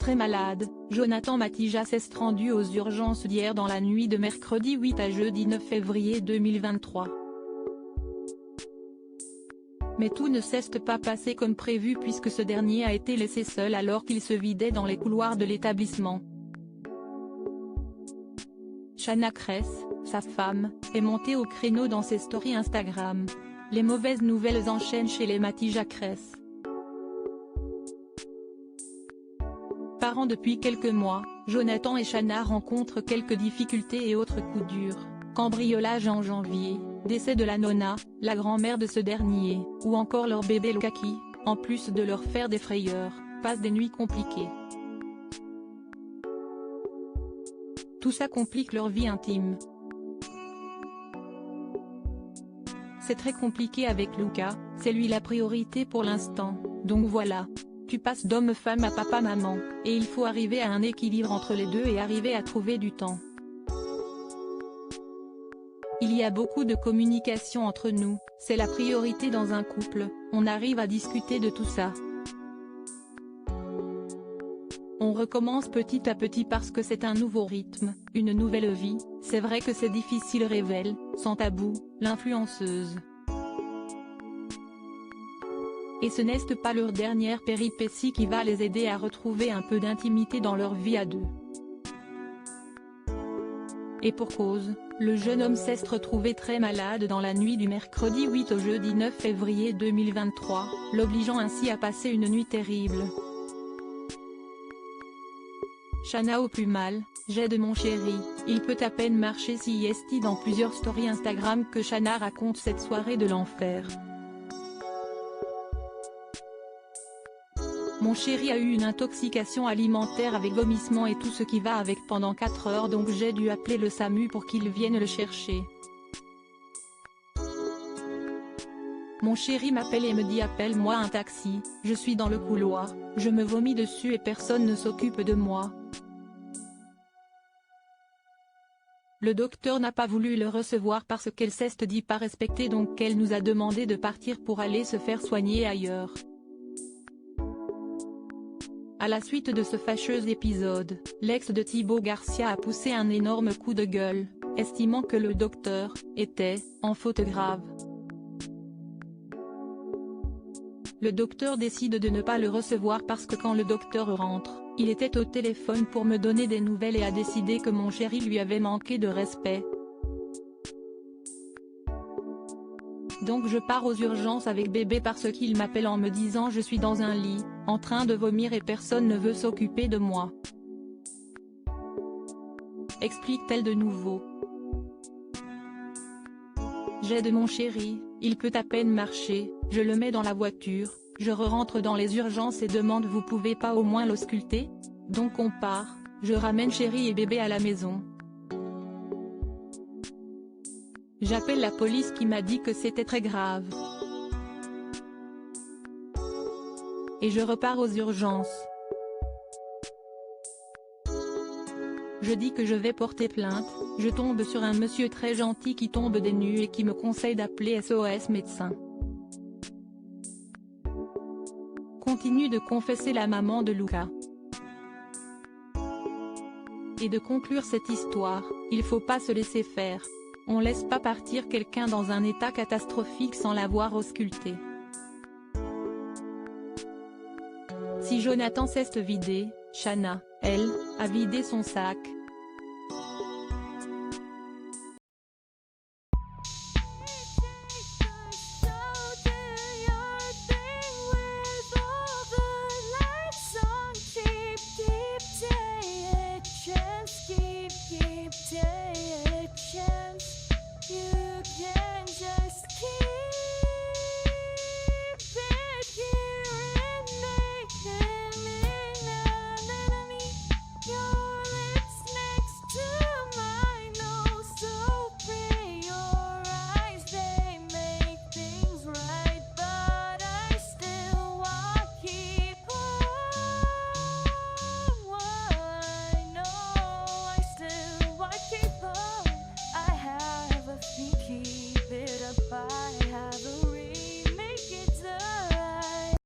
très malade, Jonathan Matija s'est rendu aux urgences d'hier dans la nuit de mercredi 8 à jeudi 9 février 2023. Mais tout ne s'est pas passé comme prévu puisque ce dernier a été laissé seul alors qu'il se vidait dans les couloirs de l'établissement. Shana Kress, sa femme, est montée au créneau dans ses stories Instagram. Les mauvaises nouvelles enchaînent chez les Matija Kress. Parents depuis quelques mois, Jonathan et Shana rencontrent quelques difficultés et autres coups durs. Cambriolage en janvier, décès de la nonna, la grand-mère de ce dernier, ou encore leur bébé Luca qui, en plus de leur faire des frayeurs, passe des nuits compliquées. Tout ça complique leur vie intime. C'est très compliqué avec Luca, c'est lui la priorité pour l'instant, donc voilà. Tu passes d'homme-femme à papa-maman, et il faut arriver à un équilibre entre les deux et arriver à trouver du temps. Il y a beaucoup de communication entre nous, c'est la priorité dans un couple, on arrive à discuter de tout ça. On recommence petit à petit parce que c'est un nouveau rythme, une nouvelle vie, c'est vrai que c'est difficile révèle, sans tabou, l'influenceuse. Et ce n'est pas leur dernière péripétie qui va les aider à retrouver un peu d'intimité dans leur vie à deux. Et pour cause, le jeune homme s'est retrouvé très malade dans la nuit du mercredi 8 au jeudi 9 février 2023, l'obligeant ainsi à passer une nuit terrible. Shana au plus mal, j'ai de mon chéri, il peut à peine marcher si est dans plusieurs stories Instagram que Shana raconte cette soirée de l'enfer. Mon chéri a eu une intoxication alimentaire avec vomissement et tout ce qui va avec pendant 4 heures donc j'ai dû appeler le SAMU pour qu'il vienne le chercher. Mon chéri m'appelle et me dit appelle-moi un taxi, je suis dans le couloir, je me vomis dessus et personne ne s'occupe de moi. Le docteur n'a pas voulu le recevoir parce qu'elle s'est dit pas respectée donc elle nous a demandé de partir pour aller se faire soigner ailleurs. À la suite de ce fâcheux épisode, l'ex de Thibaut Garcia a poussé un énorme coup de gueule, estimant que le docteur était en faute grave. Le docteur décide de ne pas le recevoir parce que quand le docteur rentre, il était au téléphone pour me donner des nouvelles et a décidé que mon chéri lui avait manqué de respect. Donc je pars aux urgences avec bébé parce qu'il m'appelle en me disant je suis dans un lit, en train de vomir et personne ne veut s'occuper de moi. Explique-t-elle de nouveau. J'ai de mon chéri, il peut à peine marcher, je le mets dans la voiture, je rentre dans les urgences et demande vous pouvez pas au moins l'ausculter? Donc on part, je ramène chéri et bébé à la maison. J'appelle la police qui m'a dit que c'était très grave. Et je repars aux urgences. Je dis que je vais porter plainte, je tombe sur un monsieur très gentil qui tombe des nues et qui me conseille d'appeler SOS médecin. Continue de confesser la maman de Luca. Et de conclure cette histoire, il faut pas se laisser faire. On laisse pas partir quelqu'un dans un état catastrophique sans l'avoir ausculté. Si Jonathan s'est vidé, Shana, elle, a vidé son sac.